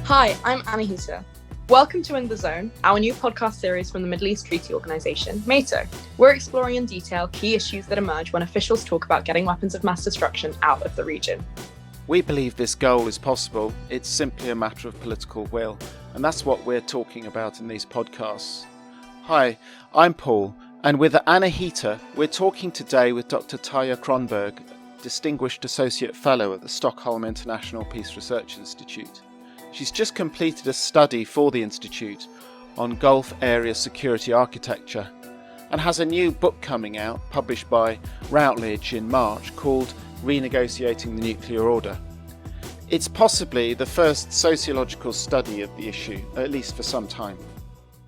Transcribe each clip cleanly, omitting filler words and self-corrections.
Hi, I'm Anahita. Welcome to In the Zone, our new podcast series from the Middle East Treaty Organization, NATO. We're exploring in detail key issues that emerge when officials talk about getting weapons of mass destruction out of the region. We believe this goal is possible. It's simply a matter of political will, and that's what we're talking about in these podcasts. Hi, I'm Paul, and with Anahita, we're talking today with Dr. Tarja Kronberg, Distinguished Associate Fellow at the Stockholm International Peace Research Institute. She's just completed a study for the Institute on Gulf area security architecture and has a new book coming out, published by Routledge in March, called Renegotiating the Nuclear Order. It's possibly the first sociological study of the issue, at least for some time.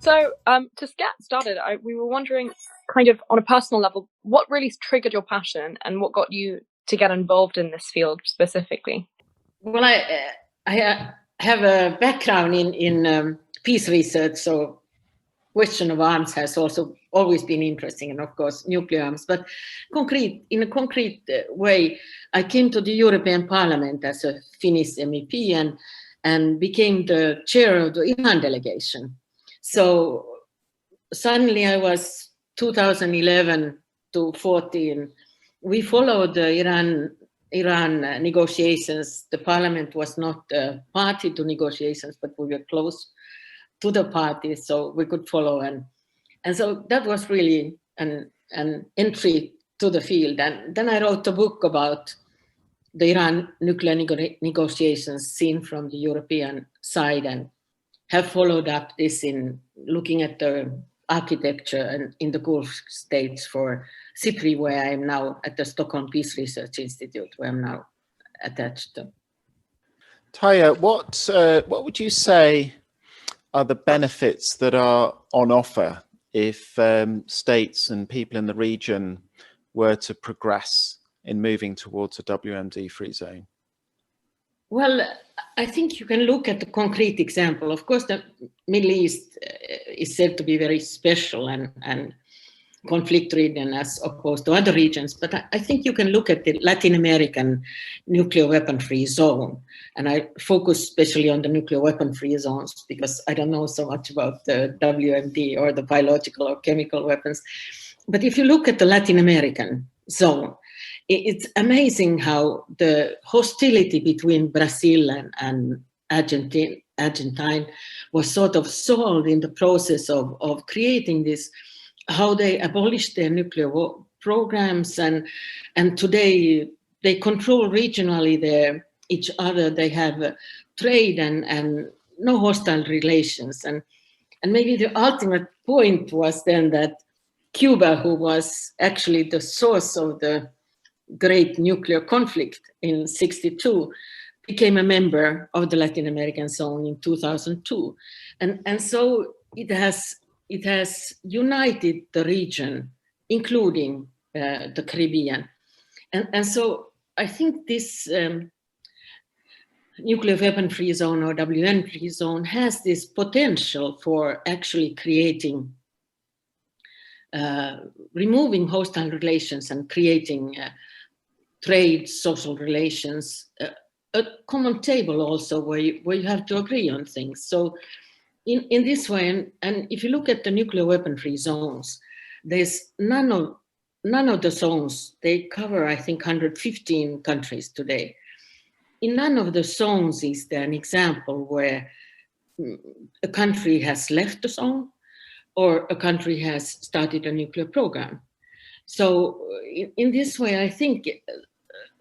So, to get started, we were wondering, kind of on a personal level, what really triggered your passion and what got you to get involved in this field specifically? Well, I have a background in peace research, so question of arms has also always been interesting, and of course nuclear arms. But in a concrete way, I came to the European Parliament as a Finnish MEP and became the chair of the Iran delegation. So suddenly I was 2011 to 14. We followed the Iran negotiations. The parliament was not a party to negotiations, but we were close to the party, so we could follow. And so that was really an entry to the field. And then I wrote a book about the Iran nuclear negotiations seen from the European side, and have followed up this in looking at the architecture and in the Gulf states for SIPRI, where I am now at the Stockholm Peace Research Institute, where I'm now attached to. Tarja, what would you say are the benefits that are on offer if states and people in the region were to progress in moving towards a WMD-free zone? Well, I think you can look at the concrete example. Of course, the Middle East is said to be very special and conflict-ridden as opposed to other regions, but I think you can look at the Latin American nuclear weapon-free zone. And I focus especially on the nuclear weapon-free zones because I don't know so much about the WMD or the biological or chemical weapons. But if you look at the Latin American zone, it's amazing how the hostility between Brazil and Argentine was sort of solved in the process of creating this, how they abolished their nuclear programs, and today they control regionally each other. They have trade and no hostile relations. And maybe the ultimate point was then that Cuba, who was actually the source of the great nuclear conflict in '62, became a member of the Latin American zone in 2002. And so it has united the region, including the Caribbean. And so I think this nuclear weapon-free zone or WM-free zone has this potential for actually creating, removing hostile relations and creating trade, social relations, a common table also where you have to agree on things. So in this way, and if you look at the nuclear weapon-free zones, there's none of the zones, they cover, I think, 115 countries today. In none of the zones is there an example where a country has left the zone or a country has started a nuclear program. So in this way, I think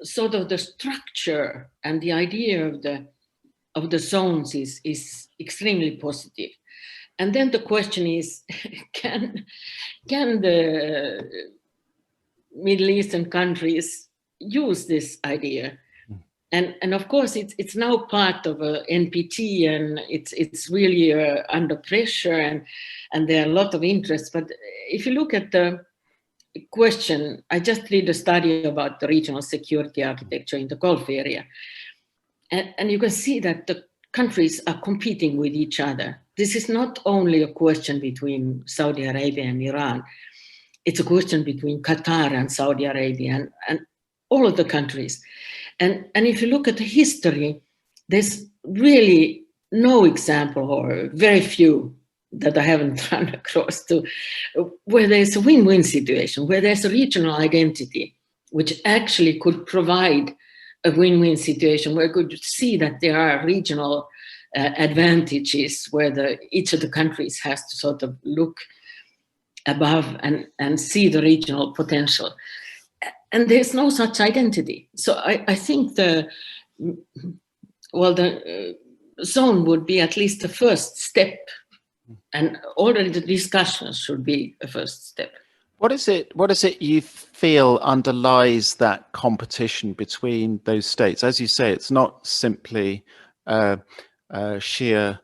sort of the structure and the idea of the zones is extremely positive. And then the question is, can the Middle Eastern countries use this idea? And of course, it's now part of a NPT, and it's really under pressure, and there are a lot of interest. But if you look at the question, I just read a study about the regional security architecture in the Gulf area, and you can see that the countries are competing with each other. This is not only a question between Saudi Arabia and Iran. It's a question between Qatar and Saudi Arabia and all of the countries. And if you look at the history, there's really no example, or very few that I haven't run across, to where there's a win-win situation, where there's a regional identity, which actually could provide a win-win situation where you could see that there are regional advantages where each of the countries has to sort of look above and see the regional potential. And there's no such identity. So I think the zone would be at least the first step, and already the discussions should be a first step. What is it you feel underlies that competition between those states? As you say, it's not simply Shia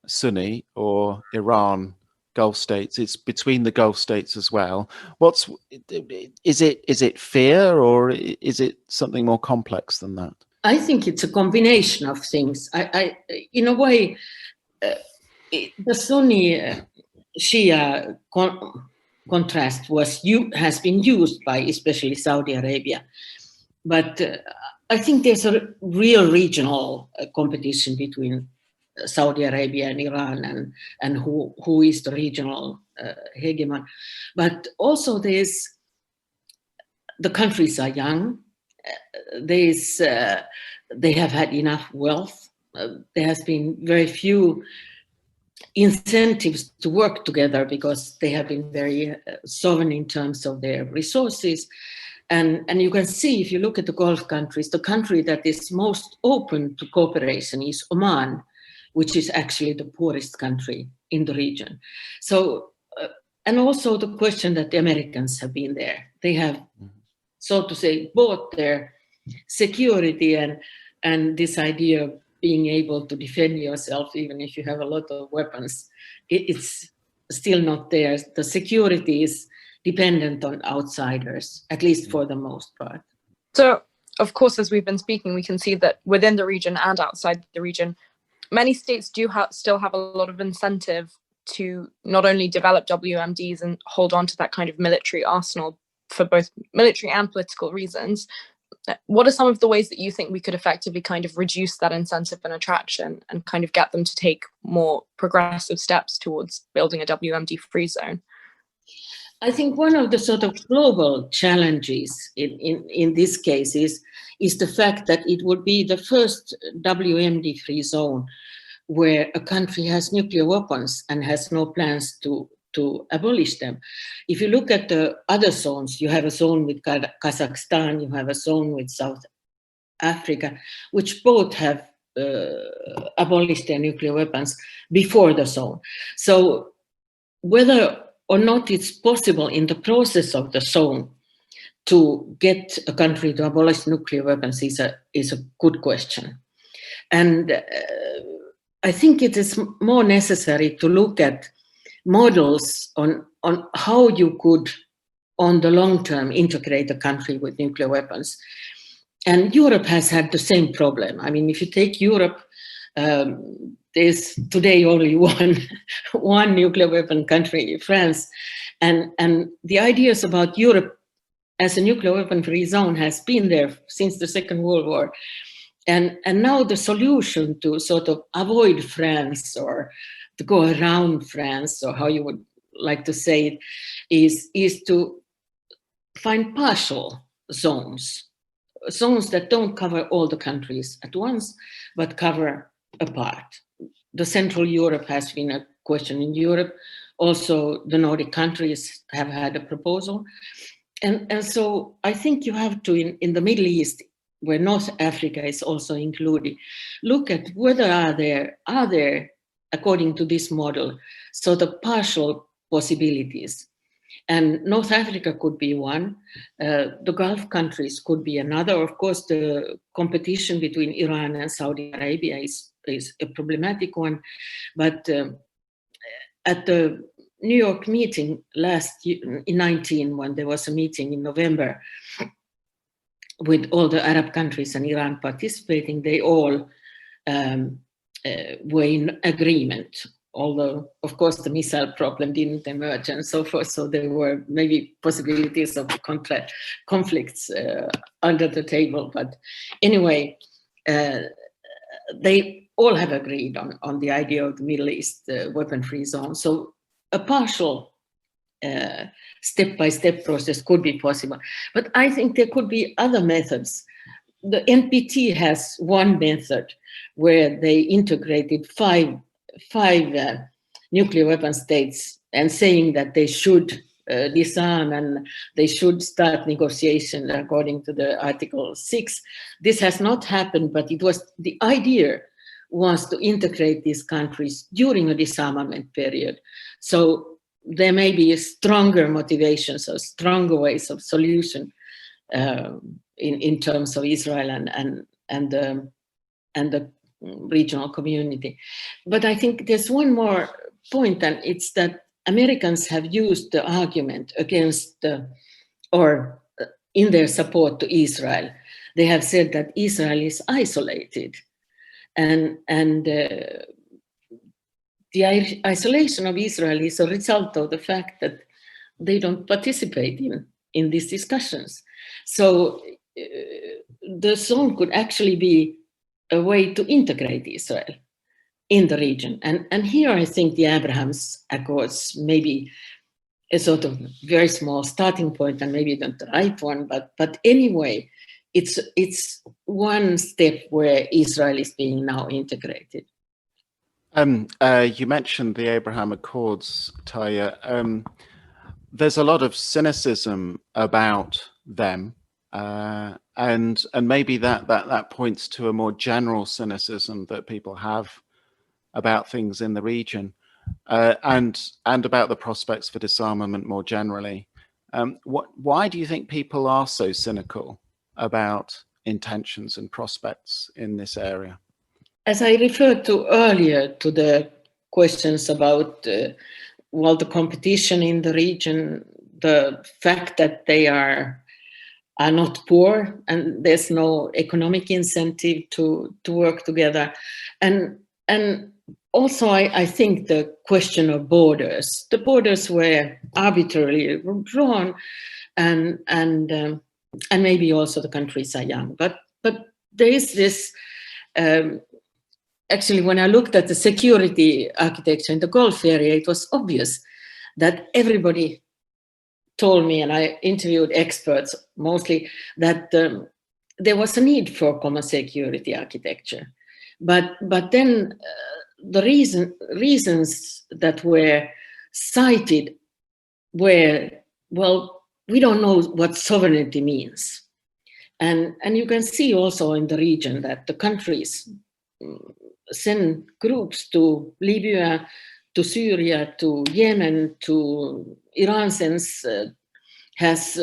Sunni or Iran Gulf states, it's between the Gulf states as well. Is it fear, or is it something more complex than that? I think it's a combination of things. I in a way, the Sunni Shia contrast has been used by especially Saudi Arabia, but I think there's a real regional competition between Saudi Arabia and Iran, and who is the regional hegemon. But also the countries are young. They have had enough wealth. There has been very few incentives to work together because they have been very sovereign in terms of their resources. And you can see, if you look at the Gulf countries, the country that is most open to cooperation is Oman, which is actually the poorest country in the region. So, and also the question that the Americans have been there. They have, so to say, bought their security and this idea of being able to defend yourself, even if you have a lot of weapons, it's still not there. The security is dependent on outsiders, at least for the most part. So, of course, as we've been speaking, we can see that within the region and outside the region, many states do still have a lot of incentive to not only develop WMDs and hold on to that kind of military arsenal for both military and political reasons. What are some of the ways that you think we could effectively kind of reduce that incentive and attraction and kind of get them to take more progressive steps towards building a WMD-free zone? I think one of the sort of global challenges in this case is the fact that it would be the first WMD-free zone where a country has nuclear weapons and has no plans to abolish them. If you look at the other zones, you have a zone with Kazakhstan, you have a zone with South Africa, which both have abolished their nuclear weapons before the zone. So whether or not it's possible in the process of the zone to get a country to abolish nuclear weapons is a good question. And I think it is more necessary to look at models on how you could, on the long term, integrate a country with nuclear weapons. And Europe has had the same problem. I mean, if you take Europe, there's today only one nuclear weapon country, France. And the ideas about Europe as a nuclear weapon-free zone has been there since the Second World War. And now the solution to sort of avoid France or to go around France, or how you would like to say it, is to find partial zones that don't cover all the countries at once, but cover a part. The Central Europe has been a question in Europe. Also, the Nordic countries have had a proposal. And so I think you have to, in the Middle East, where North Africa is also included, look at whether are there, according to this model, sort of partial possibilities. And North Africa could be one. The Gulf countries could be another. Of course, the competition between Iran and Saudi Arabia is a problematic one. But at the New York meeting last year, in 19, when there was a meeting in November with all the Arab countries and Iran participating, they all were in agreement, although, of course, the missile problem didn't emerge and so forth. So there were maybe possibilities of conflicts under the table. But anyway, they all have agreed on the idea of the Middle East weapon-free zone. So a partial step-by-step process could be possible. But I think there could be other methods. The NPT has one method where they integrated five nuclear weapon states and saying that they should disarm and they should start negotiation according to the Article 6. This has not happened, but it was the idea was to integrate these countries during a disarmament period. So there may be stronger motivations or stronger ways of solution in terms of Israel and the regional community. But I think there's one more point, and it's that Americans have used the argument against or in their support to Israel. They have said that Israel is isolated, and the isolation of Israel is a result of the fact that they don't participate in these discussions. So the zone could actually be a way to integrate Israel in the region. And here I think the Abraham Accords may be a sort of very small starting point and maybe not the right one, but anyway, it's one step where Israel is being now integrated. You mentioned the Abraham Accords, Tarja. There's a lot of cynicism about them, and maybe that points to a more general cynicism that people have about things in the region, and about the prospects for disarmament more generally. Why do you think people are so cynical about intentions and prospects in this area? As I referred to earlier to the questions about the competition in the region, the fact that they are not poor and there's no economic incentive to work together, and also I think the question of borders. The borders were arbitrarily drawn, and maybe also the countries are young, but there is this. Actually, when I looked at the security architecture in the Gulf area, it was obvious that everybody told me, and I interviewed experts mostly, that there was a need for common security architecture. But then the reasons that were cited were, well, we don't know what sovereignty means. And you can see also in the region that the countries send groups to Libya, to Syria, to Yemen, to Iran has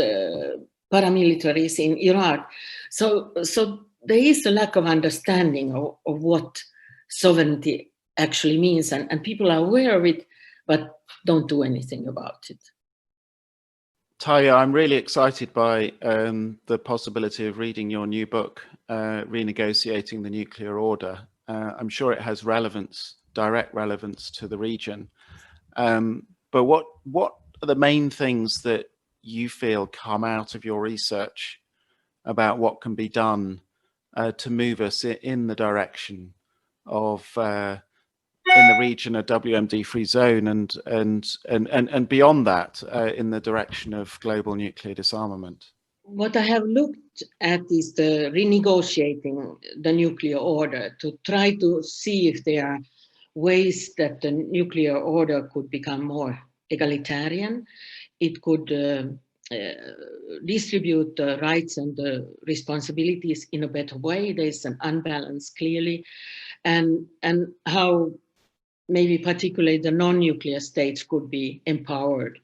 paramilitaries in Iraq. So there is a lack of understanding of what sovereignty actually means, and people are aware of it, but don't do anything about it. Tarja, I'm really excited by the possibility of reading your new book, Renegotiating the Nuclear Order. I'm sure it has direct relevance to the region. But what are the main things that you feel come out of your research about what can be done to move us in the direction of, in the region, a WMD-free zone, and beyond that, in the direction of global nuclear disarmament? What I have looked at is the renegotiating the nuclear order to try to see if there are ways that the nuclear order could become more egalitarian. It could distribute the rights and the responsibilities in a better way. There's an unbalance clearly, and how maybe particularly the non-nuclear states could be empowered.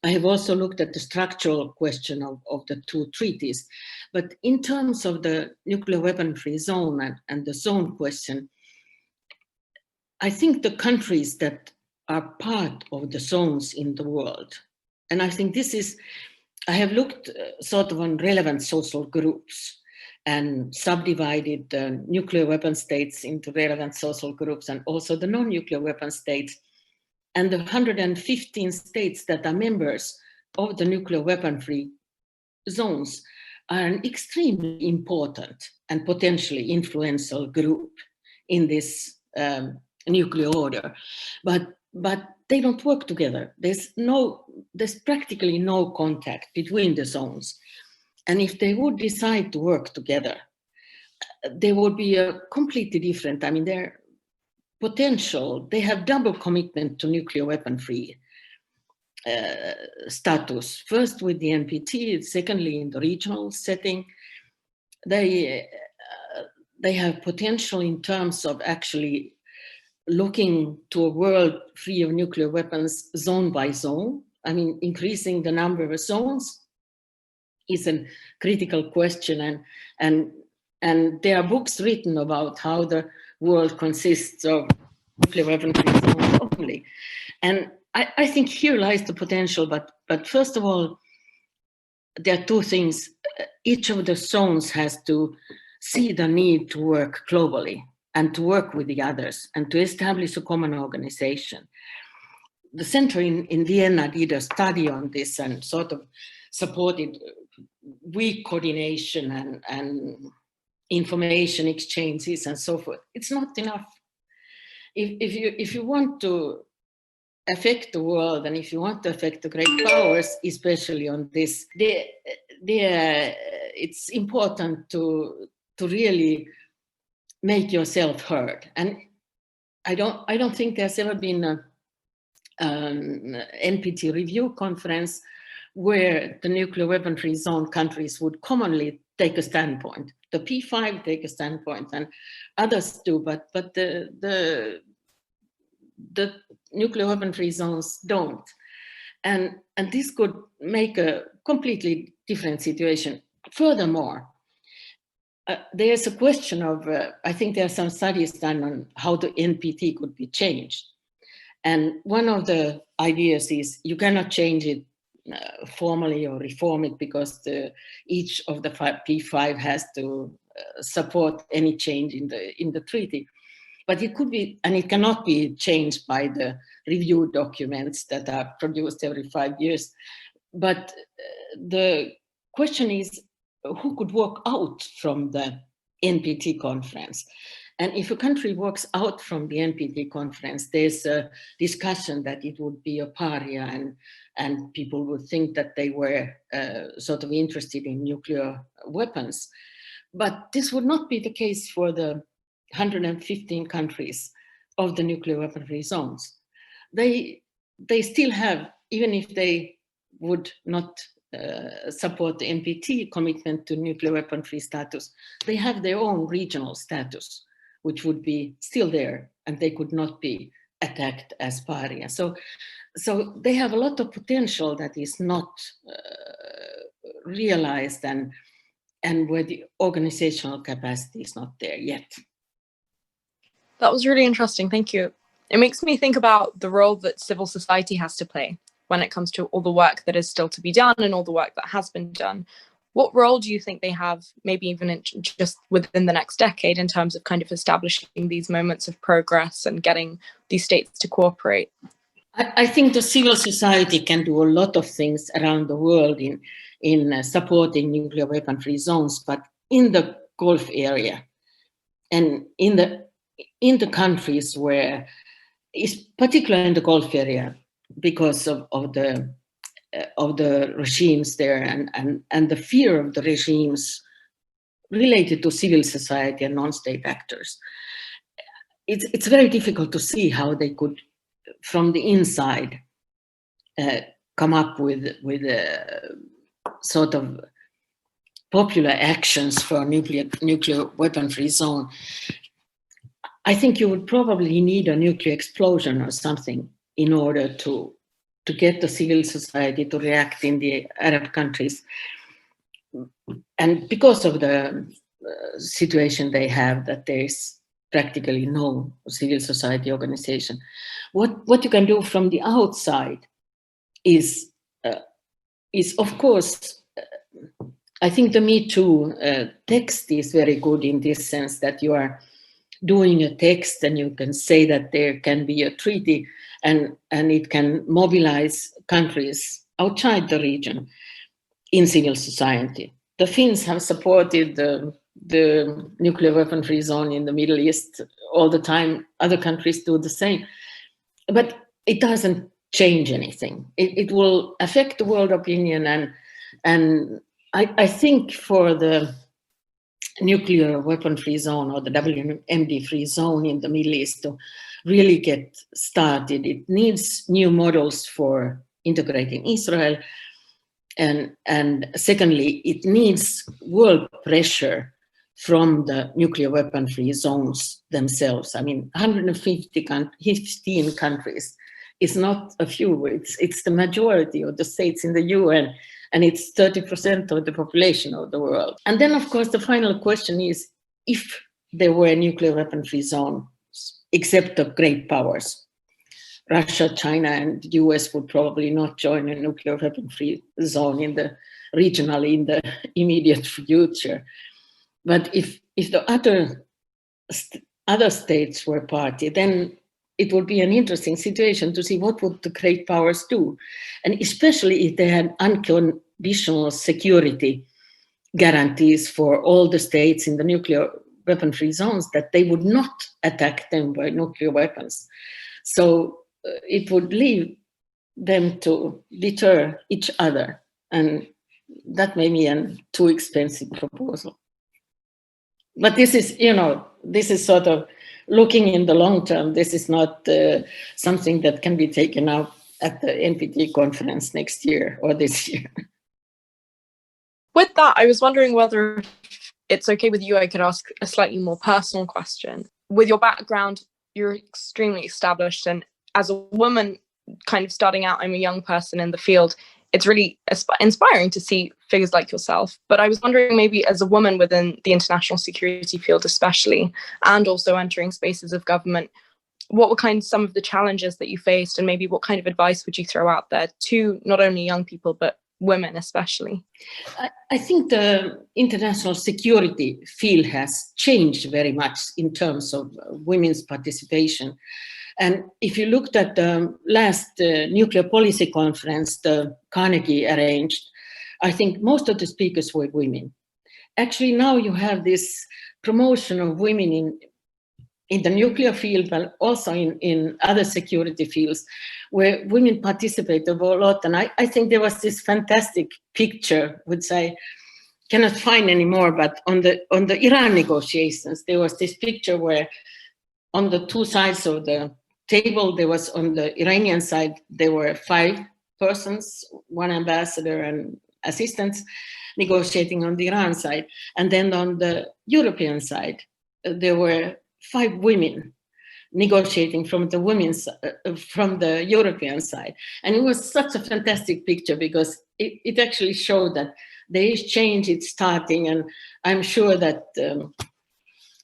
I have also looked at the structural question of the two treaties, but in terms of the nuclear weapon-free zone and the zone question, I think the countries that are part of the zones in the world, and I think this is, I have looked sort of on relevant social groups and subdivided the nuclear weapon states into relevant social groups and also the non-nuclear weapon states. And the 115 states that are members of the nuclear weapon-free zones are an extremely important and potentially influential group in this nuclear order, but they don't work together. There's practically no contact between the zones, and if they would decide to work together, there would be a completely different. I mean, their potential. They have double commitment to nuclear weapon-free status. First with the NPT, secondly in the regional setting. They have potential in terms of actually looking to a world free of nuclear weapons zone by zone. I mean, increasing the number of zones is a critical question, and there are books written about how the world consists of nuclear weapon-free zones only. And I think here lies the potential, but first of all, there are two things. Each of the zones has to see the need to work globally and to work with the others and to establish a common organization. The center in Vienna did a study on this and sort of supported weak coordination and information exchanges and so forth. It's not enough. If you want to affect the world and if you want to affect the great powers, especially on this, it's important to really make yourself heard. And I don't think there's ever been an NPT review conference where the nuclear weapon-free zone countries would commonly take a standpoint. The P5 take a standpoint, and others do, but the nuclear weapon-free zones don't. And this could make a completely different situation. Furthermore, there's a question of, I think there are some studies done on how the NPT could be changed. And one of the ideas is you cannot change it formally or reform it because each of the P5 has to support any change in the treaty. But it could be, and it cannot be changed by the review documents that are produced every 5 years. But the question is, who could walk out from the NPT conference? And if a country walks out from the NPT conference, there's a discussion that it would be a pariah and people would think that they were sort of interested in nuclear weapons. But this would not be the case for the 115 countries of the nuclear weapon-free zones. They still have, even if they would not support the NPT commitment to nuclear weapon-free status, they have their own regional status, which would be still there, and they could not be attacked as paria. So they have a lot of potential that is not realized, and where the organizational capacity is not there yet. That was really interesting. Thank you. It makes me think about the role that civil society has to play when it comes to all the work that is still to be done and all the work that has been done. What role do you think they have, maybe even just within the next decade, in terms of kind of establishing these moments of progress and getting these states to cooperate? I think the civil society can do a lot of things around the world in supporting nuclear weapon-free zones, but in the Gulf area and in the countries where, particularly in the Gulf area, because of the regimes there and the fear of the regimes related to civil society and non-state actors, it's very difficult to see how they could, from the inside, come up with sort of popular actions for nuclear weapon-free zone. I think you would probably need a nuclear explosion or something in order to get the civil society to react in the Arab countries. And because of the situation they have, that there is practically no civil society organization, what you can do from the outside is of course, I think the Me Too text is very good in this sense that you are doing a text and you can say that there can be a treaty and it can mobilize countries outside the region in civil society. the Finns have supported the nuclear weapon-free zone in the Middle East all the time. Other countries do the same. But it doesn't change anything. It will affect the world opinion. And I think for the nuclear weapon-free zone or the WMD-free zone in the Middle East to really get started, it needs new models for integrating Israel. And secondly, it needs world pressure from the nuclear weapon-free zones themselves. I mean, 115 countries is not a few, it's the majority of the states in the UN, and it's 30% of the population of the world. And then, of course, the final question is, if there were nuclear weapon-free zones, except the great powers, Russia, China, and the US would probably not join a nuclear weapon-free zone regionally in the immediate future. But if the other states were party, then it would be an interesting situation to see what would the great powers do, and especially if they had unconditional security guarantees for all the states in the nuclear weapon-free zones, that they would not attack them by nuclear weapons. So it would leave them to deter each other, and that may be a too expensive proposal. But this is, this is sort of looking in the long term. This is not something that can be taken up at the NPT conference next year or this year. With that, I was wondering whether it's okay with you, I could ask a slightly more personal question. With your background, you're extremely established, and as a woman kind of starting out, I'm a young person in the field, it's really inspiring to see figures like yourself. But I was wondering, maybe as a woman within the international security field especially, and also entering spaces of government, what were some of the challenges that you faced, and maybe what kind of advice would you throw out there to not only young people, but women especially? I think the international security field has changed very much in terms of women's participation. And if you looked at the last nuclear policy conference the Carnegie arranged, I think most of the speakers were women. Actually, now you have this promotion of women in the nuclear field, but also in other security fields, where women participate a lot. And I think there was this fantastic picture, which I cannot find anymore, but on the Iran negotiations, there was this picture where on the two sides of the table, there was, on the Iranian side, there were 5 persons, 1 ambassador and assistants negotiating on the Iran side. And then on the European side, there were 5 women negotiating from the European side. And it was such a fantastic picture, because it actually showed that there is change, it's starting, and I'm sure that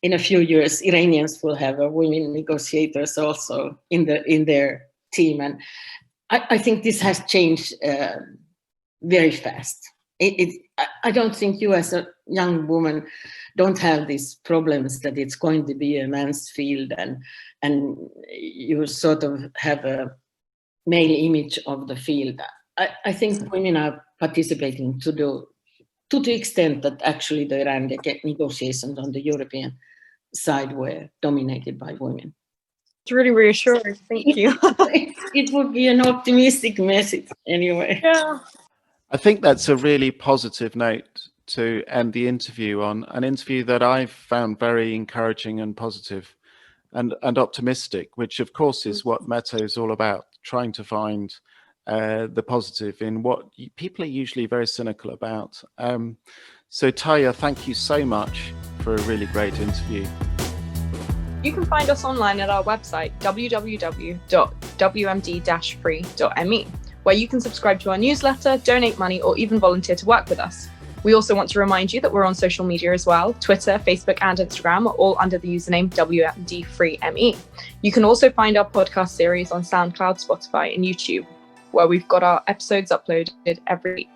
in a few years, Iranians will have women negotiators also in their team. And I think this has changed very fast. I don't think you as a young woman don't have these problems that it's going to be a man's field, and you sort of have a male image of the field. I think women are participating to the extent that actually the Iran negotiations on the European side were dominated by women. It's really reassuring. Thank you. It would be an optimistic message anyway. Yeah. I think that's a really positive note to end the interview on, an interview that I've found very encouraging and positive and optimistic, which of course is what Metto is all about, trying to find the positive in what people are usually very cynical about. So Tarja, thank you so much for a really great interview. You can find us online at our website, www.wmd-free.me, where you can subscribe to our newsletter, donate money, or even volunteer to work with us. We also want to remind you that we're on social media as well. Twitter, Facebook, and Instagram are all under the username WMD-free-ME. You can also find our podcast series on SoundCloud, Spotify, and YouTube, where we've got our episodes uploaded every week.